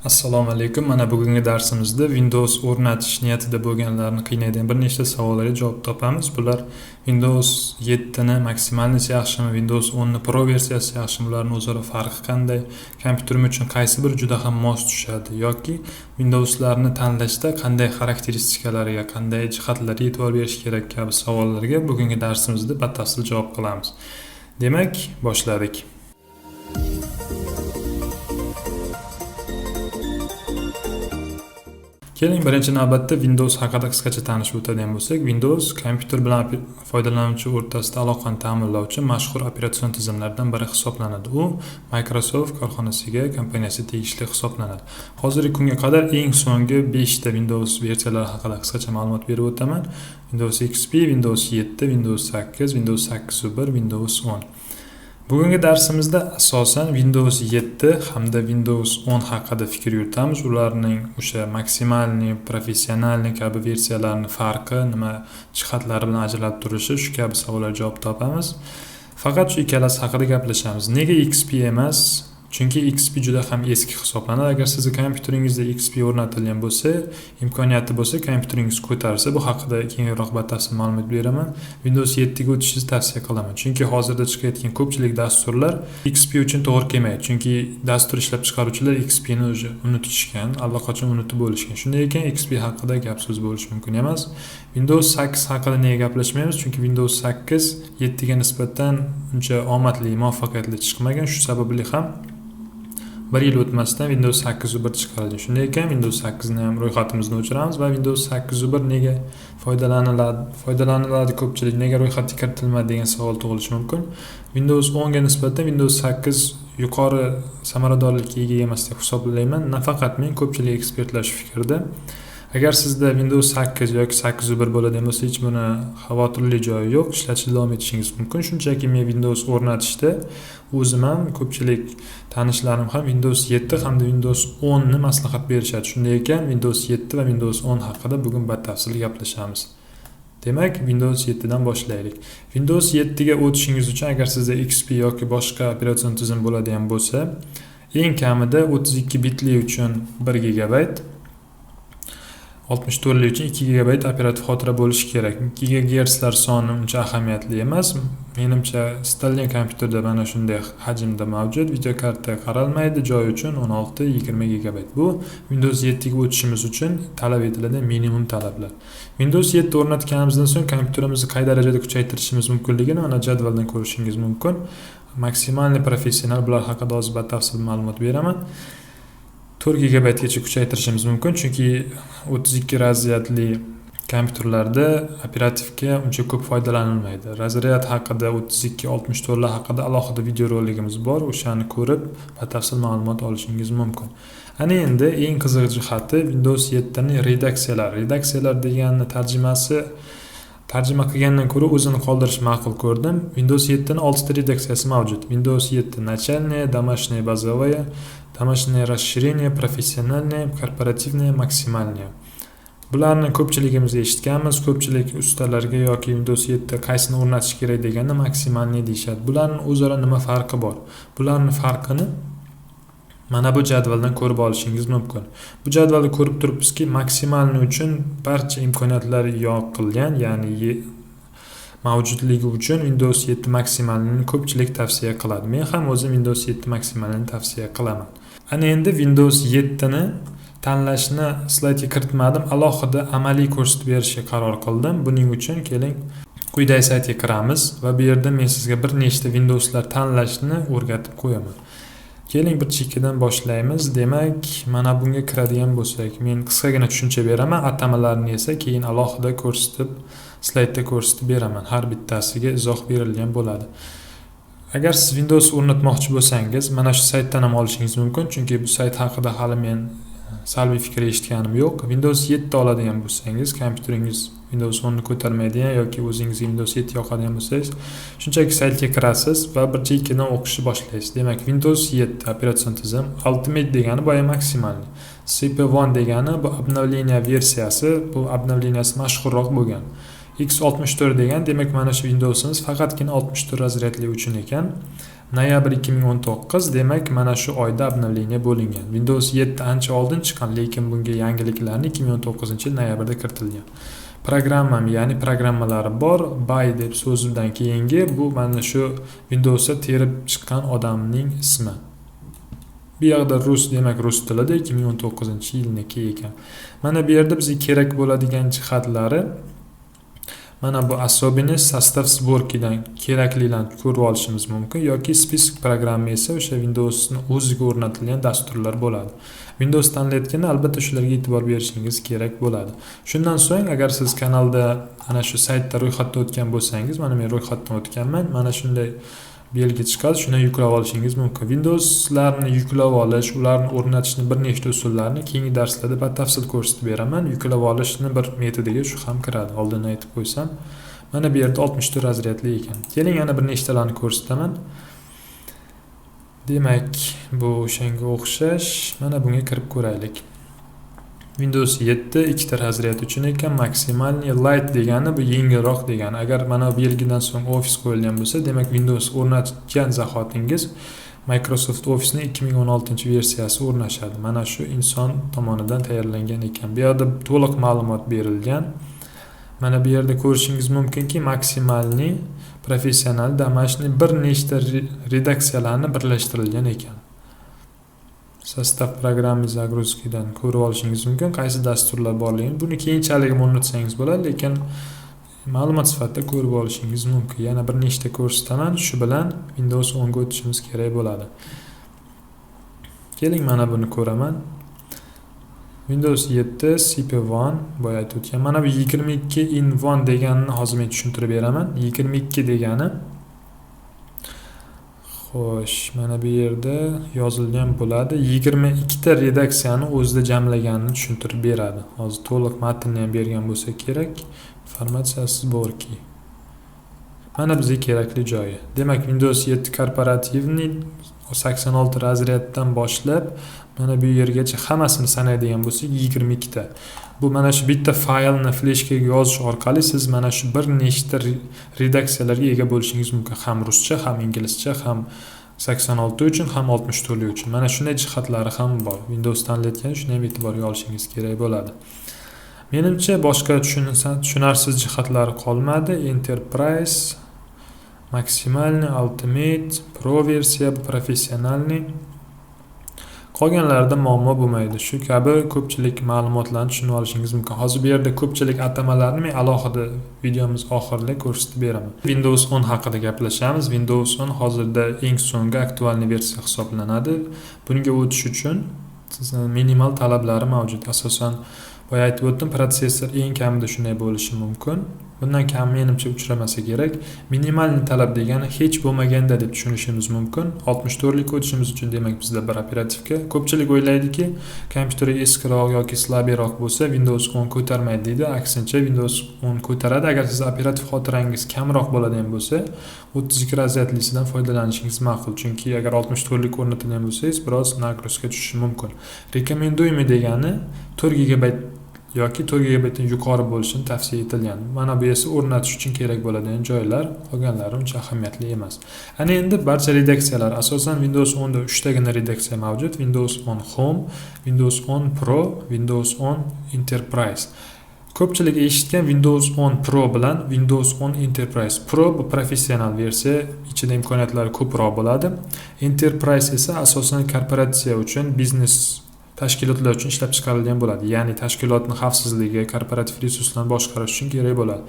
Assalomu alaykum. Mana bugungi darsimizda Windows o'rnatish niyatida bo'lganlarni qiynaydigan bir nechta savollarga javob topamiz. Bular Windows 7 ni maksimalnisi yaxshimi, Windows 10 ni Pro versiyasi yaxshimi, ularning o'zaro farqi qanday, kompyuterim uchun qaysi biri juda ham mos tushadi yoki Windowslarni tanlashda qanday xarakteristikalarga, qanday jihatlarga e'tibor berish kerak kabi savollarga bugungi darsimizda batafsil javob qilamiz. Demak, boshladik. Keling, birinchi navbatda Windows haqida qisqacha tanishib o'tadigan bo'lsak, Windows kompyuter bilan foydalanuvchi o'rtasida aloqani ta'minlovchi mashhur operatsion tizimlardan biri hisoblanadi. U Microsoft korxonasiga, kompaniyasiga tegishli hisoblanadi. Hozirgi kunga qadar eng so'nggi 5 ta Windows versiyalari haqida qisqacha ma'lumot berib o'taman. Windows XP, Windows 7, Windows 8, Windows 8.1, Windows 10. Bugungi darsimizda asosan Windows 7 hamda Windows 10 haqida fikr yuritamiz. Ularning o'sha maksimalniy, professionalniy kabi versiyalarning farqi, nima jihatlari bilan ajralib turishi, shu kabi savollarga javob topamiz. Faqat shu ikkalasi haqida gaplashamiz. Nega XP emas? Chunki XP juda ham eski hisoblanadi. Agar sizning kompyuteringizda XP o'rnatilgan bo'lsa, imkoniyati bo'lsa, kompyuteringiz ko'tarsa, bu haqida keyinroq batafsil ma'lumot beraman. Windows 7 ga o'tishingizni tavsiya qilaman. Chunki hozirda chiqayotgan ko'pchilik dasturlar XP uchun to'g'ri kelmaydi. Chunki dastur ishlab chiqaruvchilar XP ni o'zi unutishgan, allaqachon unutib bo'lishgan. Shunday ekan, XP haqida gap so'z bo'lishi mumkin emas. Windows 8 haqida nega gaplashmaymiz? Chunki Windows 8 7 ga nisbatan uncha omadli, muvaffaqiyatli chiqmagan. Shu sababli ham 1 yil o'tmasdan Windows 8.1 chiqarildi. Shunday ekan, Windows 8 ni ham ro'yxatimizdan o'chiramiz va Windows 8.1 nega foydalaniladi ko'pchilik nega ro'yxatga kiritilmadi degan savol tug'ilishi mumkin. Windows 10 ga nisbatan Windows 8 yuqori samaradorlikka ega emas deb hisoblayman. Nafaqat men, ko'pchilik ekspertlar shu fikrda. Agar sizda Windows 8 yoki 8.1 bo'ladigan bo'lsa, hech buni xavotirli joyi yo'q, ishlatishda davom etishingiz mumkin. Shunchaki men Windows o'rnatishda o'zim ham, ko'pchilik tanishlarim ham Windows 7 hamda Windows 10 ni maslahat berishadi. Shunday ekan, Windows 7 va Windows 10 haqida bugun batafsil gaplashamiz. Demak, Windows 7 dan boshlaylik. Windows 7 ga o'tishingiz uchun agar sizda XP yoki boshqa operatsion tizim bo'ladigan bo'lsa, eng kamida 32 bitli uchun 1 GB, 64 li uchun 2 GB operativ xotira bo'lishi kerak. GHz soni uncha ahamiyatli emas. Menimcha istalgan kompyuterda mana shunday hajmda mavjud. Videokarta qaralmaydi, joy uchun 16-20 GB. Bu Windows 7 ga o'tishimiz uchun talab etiladigan minimum talablar. Windows 7 o'rnatganimizdan so'ng kompyuterimizni qay darajada kuchaytirishimiz mumkinligini mana jadvaldan ko'rishingiz mumkin. Maksimalniy, professional bular haqida hozir batafsil ma'lumot beraman. 4 GB gacha kuchaytirishimiz mumkin, chunki 32 razryadli kompyuterlarda operativga uncha ko'p foydalanilmaydi. Razryad haqida, 32-64 lar haqida alohida videorolikimiz bor, o'shani ko'rib batafsil ma'lumot olishingiz mumkin. Ana endi eng qiziq jihati Windows 7 ning redaksiyalari. Redaksiyalar deganni tarjima qilgandan ko'ra o'zini qoldirish ma'qul ko'rdim. Windows 7 ning 6 ta redaksiyasi mavjud. Windows 7 начальная, домашняя, базовая, домашнее расширение, профессиональное, корпоративное, максимальное. Bularni ko'pchiligimiz eshitganmiz. Ko'pchilik ustalarga yoki Windows 7 qaysini o'rnatish kerak deganda maksimalniy deyshadi. Bularning o'zaro nima farqi bor? Bularning farqini mana bu jadvaldan ko'rib olishingiz mumkin. Bu jadvalda ko'rib turibsizki, maksimalniy uchun barcha imkoniyatlar yoqilgan, ya'ni mavjudligi uchun Windows 7 maksimalni ko'pchilik tavsiya qiladi. Men ham o'zim Windows 7 maksimalni tavsiya qilaman. Ana endi Windows 7 ni tanlashni slaydga kiritmadim, alohida amaliy ko'rsatib berishga qaror qildim. Buning uchun keling, quyidagi saytga kiramiz va bu yerda men sizga bir nechta Windowslar tanlashni o'rgatib qo'yaman. Keling, bir chekkadan boshlaymiz. Demak, mana bunga kiradigan bo'lsak, men qisqagina tushuncha beraman, atamalarni esa keyin alohida ko'rsatib, slaydda ko'rsatib beraman. Har bittasiga izoh berilgan bo'ladi. Agar siz Windows o'rnatmoqchi bo'lsangiz, mana shu saytdan ham olishingiz mumkin, chunki bu sayt haqida hali men salbiy fikr eshitganim yo'q. Windows 7 oladigan bo'lsangiz, kompyuteringiz Windows 10 ni ko'tarmaydigan yoki o'zingizga Windows 7 yoqadigan bo'lsangiz, shunchaki saytga kirasiz va bir chekkadan o'qishni boshlaysiz. Demak, Windows 7 operatsion tizim, Ultimate degani boya maksimalniy. CP1 degani bu обновление versiyasi, bu обновленияsi mashhurroq bo'lgan. X64 degan, demak mana shu Windowsimiz faqatgina 64 razryadli uchun ekan. noyabr 2019, demak mana shu oyda обновление bo'lingan. Windows 7 ancha oldin chiqqan, lekin bunga yangiliklarni 2019-yil noyabrda kiritilgan. Programmam, ya'ni programmalari bor. Bay deb so'zimdan keyingi bu mana shu Windowsda terib chiqqan odamning ismi. Bu yerda rus, demak rus tilida 2019-yilniki ekan. Mana bu yerda bizga kerak bo'ladigan jihatlari mana bu особенность sostav sborkidan keraklilarni ko'rib olishimiz mumkin yoki spisk programma esa o'sha Windowsning o'ziga o'rnatilgan dasturlar bo'ladi. Windows tanlayotganda albatta shularga e'tibor berishingiz kerak bo'ladi. Shundan so'ng agar siz kanalda ana shu saytda ro'yxatdan o'tgan bo'lsangiz, mana men ro'yxatdan o'tganman, mana shunday belgi chiqadi, shuni yuklab olishingiz mumkin. Windowslarni yuklab olish, ularni o'rnatishni bir nechta usullarini keyingi darslarda batafsil ko'rsatib beraman. Yuklab olishni bir metodiga shu ham kiradi. Oldin aytib qo'ysam, mana bu yerda 64 razryadli ekan. Keling, yana bir nechtalarni ko'rsataman. Demak, bu o'shanga o'xshash. Mana bunga kirib ko'raylik. Windows 7 ikkita razryad uchun ekan. Maksimalniy light degani bu yengilroq degani. Agar mana bu belgidan so'ng Office qo'yilgan bo'lsa, demak Windows o'rnatgan zahotingiz Microsoft Office'ning 2016-versiyasi o'rnashadi. Mana shu inson tomonidan tayyorlangan ekan. Bu yerda to'liq ma'lumot berilgan. Mana bu yerda ko'rishingiz mumkinki, maksimalniy, professional, домашний bir nechta redaksiyalarni birlashtirilgan ekan. Sostav programma загрузкиdan ko'rib olishingiz mumkin, qaysi dasturlar borligini. Buni keyinchalik o'rnatsangiz bo'ladi, lekin ma'lumot sifatida ko'rib olishingiz mumkin. Yana bir nechta ko'rsataman, shu bilan Windows 10 ga o'tishimiz kerak bo'ladi. Keling, mana buni ko'raman. Windows 7 CP1 boya aytib o'tgan. Mana bu 22in1 deganini hozir men tushuntirib beraman. 22 degani xo'sh, mana bu yerda yozilgan bo'ladi. 22 ta redaksiyani o'zida jamlaganini tushuntirib beradi. Hozir to'liq matnni ham bergan bo'lsa kerak. Informatsiyasi borki. Mana bizga kerakli joyi. Demak, Windows 7 korporativni 86 razryaddan boshlab mana bu yergacha hammasini sanaydigan bo'lsak 22 ta. Bu mana shu bitta faylni fleshkaga yozish orqali siz mana shu bir nechta redaksiyalarga ega bo'lishingiz mumkin. Ham ruscha, ham inglizcha, ham 86 uchun, ham 64 uchun. Mana shunday jihatlari ham bor. Windows tanlayotganda shuni ham e'tiborga olishingiz kerak bo'ladi. Menimcha boshqa tushunarsiz jihatlari qolmadi. Enterprise, maksimalniy, ultimate, pro versiya, professionalniy. Qolganlarida muammo bo'lmaydi. Shu kabi ko'pchilik ma'lumotlarni tushunib olishingiz mumkin. Hozir bu yerda ko'pchilik atamalarni men alohida videomiz oxirida ko'rsatib beraman. Windows 10 haqida gaplashamiz. Windows 10 hozirda eng so'nggi aktual versiya hisoblanadi. Bunga o'tish uchun minimal talablari mavjud. Asosan boya aytib o'tdim, protsessor eng kamida shunday bo'lishi mumkin. Bundan kam menimcha uchramasa kerak. Minimalniy talab degani hech bo'lmaganda deb tushunishimiz mumkin. 64 lik o'tishimiz uchun demak bizda bir operativka. Ko'pchilik o'ylaydiki, kompyuter eskiroq yoki slabiyroq bo'lsa Windows 10 ko'tarmaydi deydi. Aksincha Windows 10 ko'taradi. Agar siz operativ xotirangiz kamroq bo'ladigan bo'lsa, 32 razryadlisidan foydalanishingiz ma'qul. Chunki agar 64 lik o'rnatilgan bo'lsangiz, biroz nagruzga tushishi mumkin. Rekomenduymi degani 4 GB yoki 4 GB dan yuqori bo'lishini tavsiya etilgan. Mana bu esa o'rnatish uchun kerak bo'ladigan joylar, qolganlari uncha ahamiyatli emas. Ana endi barcha redaksiyalar, asosan Windows 10 da 3 tagina redaksiya mavjud. Windows 10 Home, Windows 10 Pro, Windows 10 Enterprise. Ko'pchilik eshitgan Windows 10 Pro bilan Windows 10 Enterprise. Pro bu professional versiya, ichida imkoniyatlari ko'proq bo'ladi. Enterprise esa asosan korporatsiya uchun, biznes tashkilotlar uchun ishlab chiqarilgan bo'ladi. Ya'ni tashkilotning xavfsizligi, korporativ resurslarni boshqarish uchun kerak bo'ladi.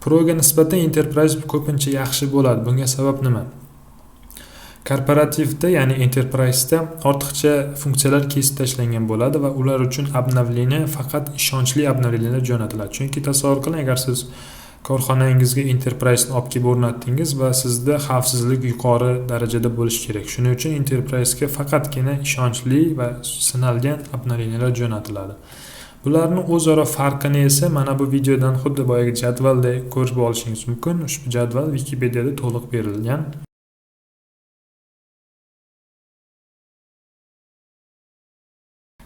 Proga nisbatan Enterprise ko'pincha yaxshi bo'ladi. Bunga sabab nima? Korporativda, ya'ni Enterprise'da ortiqcha funksiyalar kesib tashlangan bo'ladi va ular uchun обновление faqat ishonchli обновлениyalar jo'natiladi. Chunki tasavvur qiling, agar siz korxonangizga Enterprise'ni olib kelib o'rnatdingiz va sizda xavfsizlik yuqori darajada bo'lishi kerak. Shuning uchun Enterprise'ga faqatgina ishonchli va sinalgan obnovleniyalar jo'natiladi. Bularning o'zaro farqini esa mana bu videodan xuddi boyagi jadvalda ko'rib olishingiz mumkin. Ushbu jadval Wikipediyada to'liq berilgan.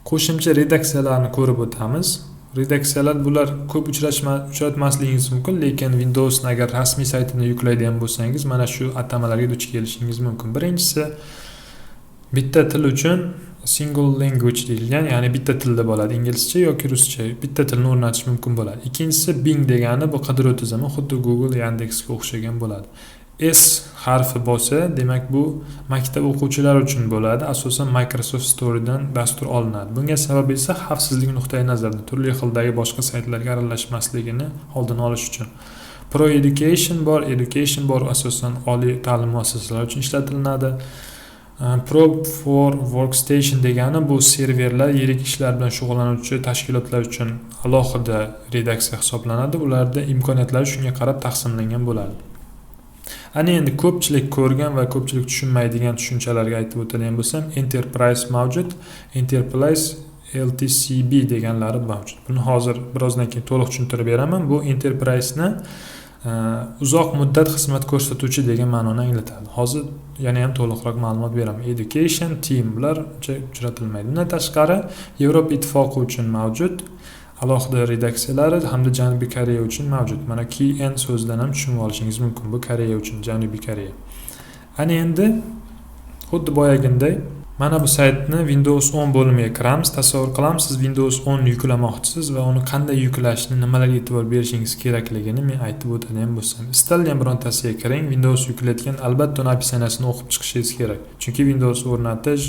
Qo'shimcha redaksiyalarni ko'rib o'tamiz. redaksiyalar bular ko'p uchratmasligingiz mumkin, lekin Windowsni agar rasmiy saytini yuklaydigan bo'lsangiz, mana shu atamalarga duch kelishingiz mumkin. Birinchisi, bitta til uchun single language deyilgan, ya'ni bitta tilda bo'ladi, inglizcha yoki ruscha, bitta tilni o'rnatish mumkin bo'ladi. Ikkinchisi, Bing degani bu qidiruv tizimi, xuddi Google, Yandexga o'xshagan bo'ladi. S harfi bo'lsa, demak bu maktab o'quvchilari uchun bo'ladi. Asosan Microsoft Store'dan dastur olinadi. Bunga sabab esa xavfsizlik nuqtai nazaridan turli xildagi boshqa saytlarga aralashmasligini oldini olish uchun. Pro Education bor asosan oliy ta'lim muassasalari uchun ishlatiladi. Pro for Workstation degani bu serverlar, yirik ishlar bilan shug'ullanuvchi tashkilotlar uchun alohida redaksiya hisoblanadi. Ularda imkoniyatlari shunga qarab taqsimlangan bo'ladi. Ana endi ko'pchilik ko'rgan va ko'pchilik tushunmaydigan tushunchalarga aytib o'tadigan bo'lsam, Enterprise mavjud, Enterprise LTCB deganlari mavjud. Buni hozir birozdan keyin to'liq tushuntirib beraman. Bu Enterprise'ni uzoq muddat xizmat ko'rsatuvchi degan ma'noni anglatadi. Hozir yana ham to'liqroq ma'lumot beraman. Education, Team bular uchratilmaydi. Bundan tashqari Yevropa ittifoqi uchun mavjud alohida redaksiyalari hamda Janubiy Koreya uchun mavjud. Mana KN so'zidan ham tushunib olishingiz mumkin. Bu Koreya uchun, Janubiy Koreya. Ana endi xuddi boyaginday mana bu saytni Windows 10 bo'limiga kiramiz. Tasavvur qilamiz, siz Windows 10 ni yuklamoqchisiz va uni qanday yuklashni, nimalarga e'tibor berishingiz kerakligini men aytib o'tadigan bo'lsam. Istalgan birontasiga kiring, Windows yuklayotgan albatta uni opsiyasini o'qib chiqishingiz kerak. Chunki Windows o'rnatish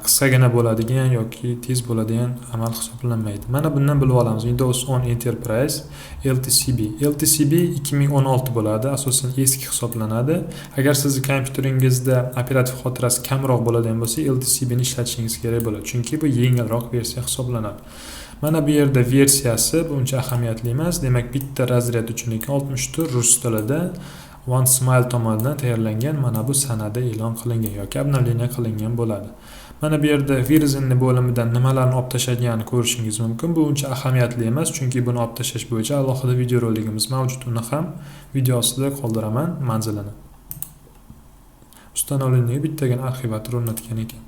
qisqagina bo'ladigan yoki tez bo'ladigan amal hisoblanmaydi. Mana bundan bilib olamiz. Windows 10 Enterprise LTCB 2016 bo'ladi. Asosan eski hisoblanadi. Agar sizning kompyuteringizda operativ xotirasi kamroq bo'ladigan bo'lsa, LTCB ni ishlatishingiz kerak bo'ladi. Chunki bu yengilroq versiya hisoblanadi. Mana bu yerda versiyasi buncha ahamiyatli emas. Demak, bitta razryad uchun 64 rus tilida OneSmile tomonidan tayyorlangan, mana bu sanada e'lon qilingan yoki обновление qilingan bo'ladi. Mana bu yerda versionni bo'limidan nimalarni olib tashlaganini ko'rishingiz mumkin. Bu uncha ahamiyatli emas, chunki buni olib tashlash bo'yicha alohida video roligimiz mavjud. Uni ham video ostida qoldiraman manzilini. Ustanovleniga bittagina arxivator o'rnatgan ekan.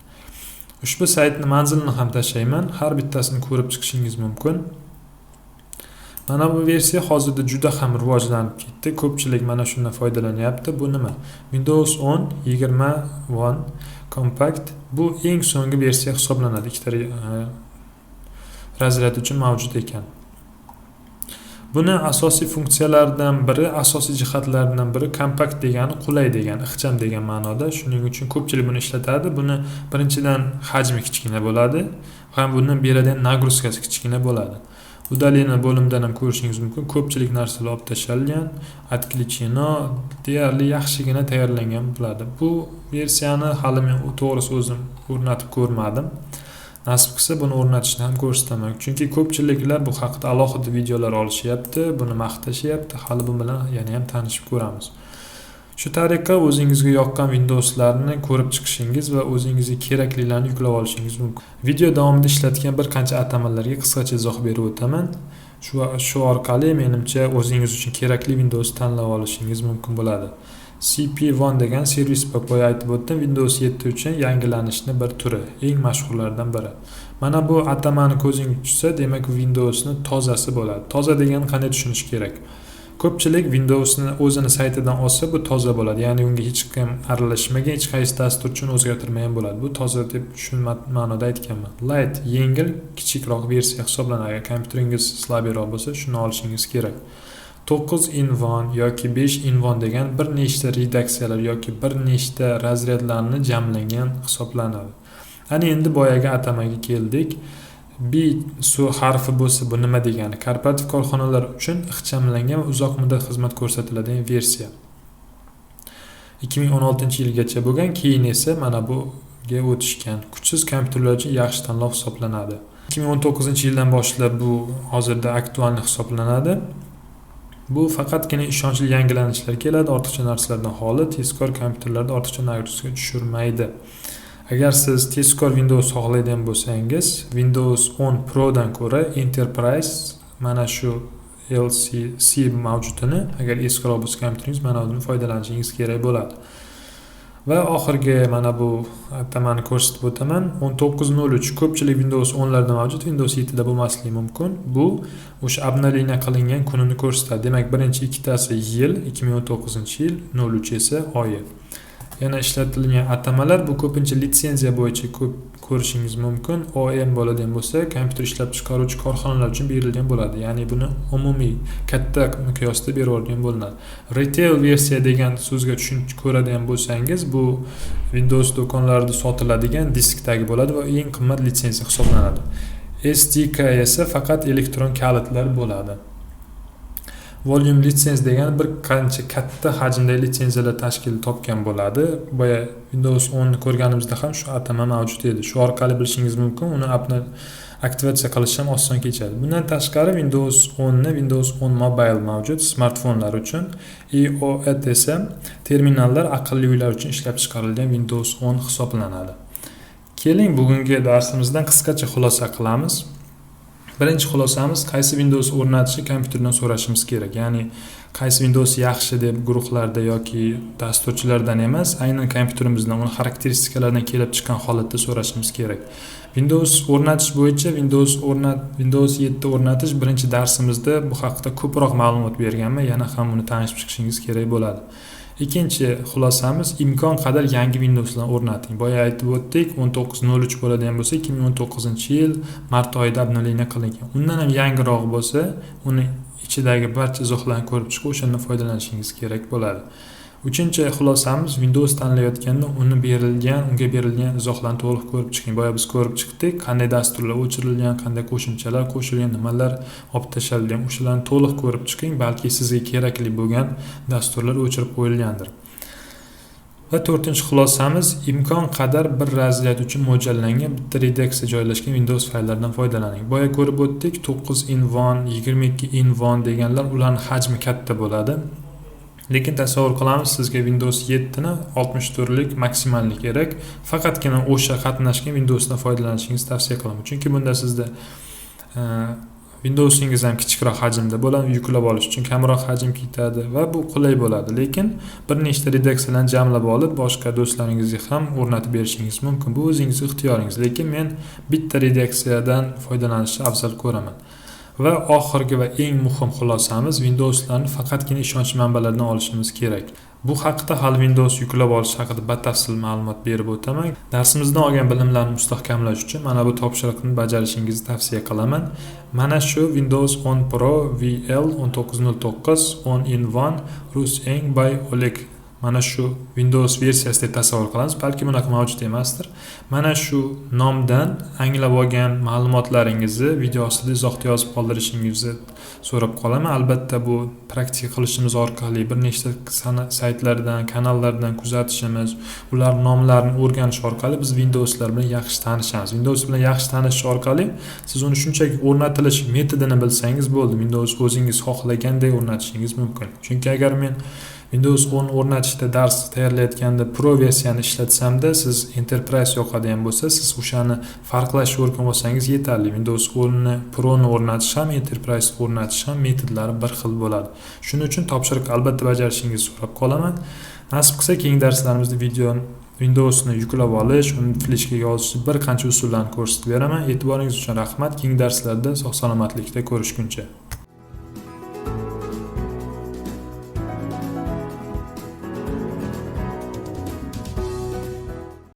Ushbu saytning manzilini ham tashlayman. Har bittasini ko'rib chiqishingiz mumkin. Mana bu versiya hozirda juda ham rivojlanib ketdi. Ko'pchilik mana shundan foydalanyapti. Bu nima? Windows 10 21 Compact bu eng so'nggi versiya hisoblanadi. Ikkita razryad uchun mavjud ekan. Buni asosiy funksiyalaridan biri, asosiy jihatlaridan biri kompakt degani qulay degani, ixcham degan ma'noda. Shuning uchun ko'pchilik buni ishlatadi. Buni birinchidan hajmi kichkina bo'ladi, ham bundan beradigan nagruzkasi kichkina bo'ladi. Udaleniya bo'limidan ham ko'rishingiz mumkin. Ko'pchilik narsalar olib tashalgan, отключено, deyarli yaxshigina tayyorlangan bo'ladi. Bu versiyani hali men to'g'risi o'zim o'rnatib ko'rmadim. Nasib qilsa buni o'rnatishni ham ko'rsataman. Chunki ko'pchiliklar bu haqida alohida videolar olishyapti, buni maqtashyapti. Hali bu bilan yana ham tanishib ko'ramiz. Shu tariqa o'zingizga yoqqan Windowslarni ko'rib chiqishingiz va o'zingizga keraklilarni yuklab olishingiz mumkin. Video davomida ishlatgan bir qancha atamalarga qisqacha izoh berib o'taman. Shu orqali menimcha o'zingiz uchun kerakli Windows tanlab olishingiz mumkin bo'ladi. CP1 degan servis boya aytib o'tdim. Windows 7 uchun yangilanishning bir turi, eng mashhurlardan biri. Mana bu atamani ko'zingiz tushsa, demak Windowsning tozasi bo'ladi. Toza degani qanday tushunish kerak? Ko'pchilik Windowsni o'zini saytidan olsa, bu toza bo'ladi. Ya'ni unga hech kim aralashmagan, hech qaysi dastur uchun o'zgartirmagan bo'ladi. Bu toza deb shu ma'noda aytganman. Light, yengil, kichikroq versiya hisoblanadi. Agar kompyuteringiz slabiyroq bo'lsa, shuni olishingiz kerak. 9-in-1 yoki 5-in-1 degan bir nechta redaksiyalar yoki bir nechta razryadlarni jamlangan hisoblanadi. Ana endi boyaga atamaga keldik. B harfi bo'lsa bu nima degani? Korporativ korxonalar uchun ixchamlangan va uzoq muddat xizmat ko'rsatiladigan versiya. 2016-yilgacha bo'lgan, keyin esa mana buga o'tishgan. Kuchsiz kompyuterlar uchun yaxshi tanlov hisoblanadi. 2019-yildan boshlab bu hozirda aktual hisoblanadi. Bu faqatgina ishonchli yangilanishlar keladi, ortiqcha narsalardan xoli, tezkor kompyuterlarda ortiqcha nagruzga tushirmaydi. Agar siz tezkor Windows xohlaydigan bo'lsangiz, Windows 10 Pro dan ko'ra Enterprise mana shu LTCB mavjudini, agar eskiroq bo'lsa kompyuteringiz, mana undan foydalanishingiz kerak bo'ladi. Va oxirgi mana bu atamani ko'rsatib o'taman. 19.03 ko'pchilik Windows 10 larda mavjud, Windows 7 da bo'lmasligi mumkin. Bu o'sha обновление qilingan kunini ko'rsatadi. Demak, birinchi ikkitasi yil, 2019-yil, 03 esa oyi. Yana ishlatilgan atamalar bu ko'pincha litsenziya bo'yicha ko'rishingiz mumkin. OEM bo'ladigan bo'lsa, kompyuter ishlab chiqaruvchi korxonalar uchun berilgan bo'ladi. Ya'ni buni umumiy katta miqyosda berib yuborgan bo'linadi. Retail versiya degan so'zga tushunib ko'radigan bo'lsangiz, bu Windows do'konlarida sotiladigan diskdagi bo'ladi va eng qimmat litsenziya hisoblanadi. SDK esa faqat elektron kalitlar bo'ladi. Volume lisenz degani bir qancha katta hajmdagi litsenziyalar tashkil topgan bo'ladi. Boya Windows 10 ni ko'rganimizda ham shu atama mavjud edi. Shu orqali bilishingiz mumkin, uni aktivatsiya qilish ham oson kechadi. Bundan tashqari Windows 10 ni Windows 10 Mobile mavjud smartfonlar uchun. iOS esa terminallar, aqlli uylar uchun ishlab chiqarilgan Windows 10 hisoblanadi. Keling, bugungi darsimizdan qisqacha xulosa qilamiz. Birinchi xulosamiz, qaysi Windows o'rnatishni kompyuterdan so'rashimiz kerak. Ya'ni qaysi Windows yaxshi deb guruhlarda yoki dasturchilardan emas, aynan kompyuterimizdan, uni xarakteristikalarini kelib chiqqan holatda so'rashimiz kerak. Windows o'rnatish bo'yicha Windows 7 o'rnatish birinchi darsimizda bu haqida ko'proq ma'lumot berganman, yana ham uni tanishib chiqishingiz kerak bo'ladi. Ikkinchi xulosamiz, imkon qadar yangi Windowslarni o'rnating. Boya aytib o'tdik, 19.03 bo'ladigan bo'lsa, 2019-yil mart oyida обновление qilingan. Undan ham yangiroq bo'lsa, uni ichidagi barcha izohlarni ko'rib chiqib, o'shandan foydalanishingiz kerak bo'ladi. Uchinchi xulosamiz, Windows tanlayotganda unga berilgan izohlarni to'liq ko'rib chiqing. Boya biz ko'rib chiqdik, qanday dasturlar o'chirilgan, qanday qo'shimchalar qo'shilgan, nimalar olib tashlangan, o'shalarni to'liq ko'rib chiqing, balki sizga kerakli bo'lgan dasturlar o'chirib qo'yilgandir. Va to'rtinchi xulosamiz, imkon qadar bir razryad uchun mo'ljallangan bitta redaksiya joylashgan Windows fayllardan foydalaning. Boya ko'rib o'tdik, 9.1, 22.1 deganlar, ularning hajmi katta bo'ladi. Lekin tasavvur qilamiz, sizga Windows 7 ni 64 lik maksimallik kerak. Faqatgina o'sha qatnashgan Windowsdan foydalanishingizni tavsiya qilaman. Chunki bunda sizda Windowsingiz ham kichikroq hajmda bo'ladi, yuklab olish uchun kamroq hajm ketadi va bu qulay bo'ladi. Lekin bir nechta redaksiyalarni jamlab olib, boshqa do'stlaringizga ham o'rnatib berishingiz mumkin. Bu o'zingizning ixtiyoringiz, lekin men bitta redaksiyadan foydalanishni afzal ko'raman. Va oxirgi va eng muhim xulosamiz, Windowslarni faqatgina ishonch manbalaridan olishimiz kerak. Bu haqida hali Windows yuklab olish haqida batafsil ma'lumot berib o'taman. Darsimizdan olgan bilimlarni mustahkamlash uchun mana bu topshiriqni bajarishingizni tavsiya qilaman. Mana shu Windows 10 Pro VL 1909 10-in-1 Rus-Eng by Oleg. Mana shu Windows versiyasida tasavvur qilamiz, balki bunaqa mavjud emasdir. Mana shu nomdan anglab olgan ma'lumotlaringizni video ostida izohda yozib qoldirishingizni so'rab qolaman. Albatta bu praktika qilishimiz orqali bir nechta saytlardan, kanallardan kuzatishimiz, ular nomlarini o'rganish orqali biz Windowslar bilan yaxshi tanishamiz. Windows bilan yaxshi tanishish orqali siz uni shunchaki o'rnatilish metodini bilsangiz bo'ldi. Windows o'zingiz xohlaganday o'rnatishingiz mumkin. Chunki agar men Windows 10 o'rnatishda dars tayyorlayotganda Pro versiyani ishlatsam-da, siz Enterprise yoqadigan bo'lsa, siz o'shani farqlashni o'rganib olsangiz yetarli. Windows 10 ni Pro ni o'rnatish ham, Enterprise o'rnatish ham metodlari bir xil bo'ladi. Shuning uchun topshiriq albatta bajarishingizni so'rab qolaman. Nasib qilsa, keyingi darslarimizda Windowsni yuklab olish, uni fleshga yozish bir qancha usullarni ko'rsatib beraman. E'tiboringiz uchun rahmat. Keyingi darslarda sog' salomatlikda ko'rishguncha.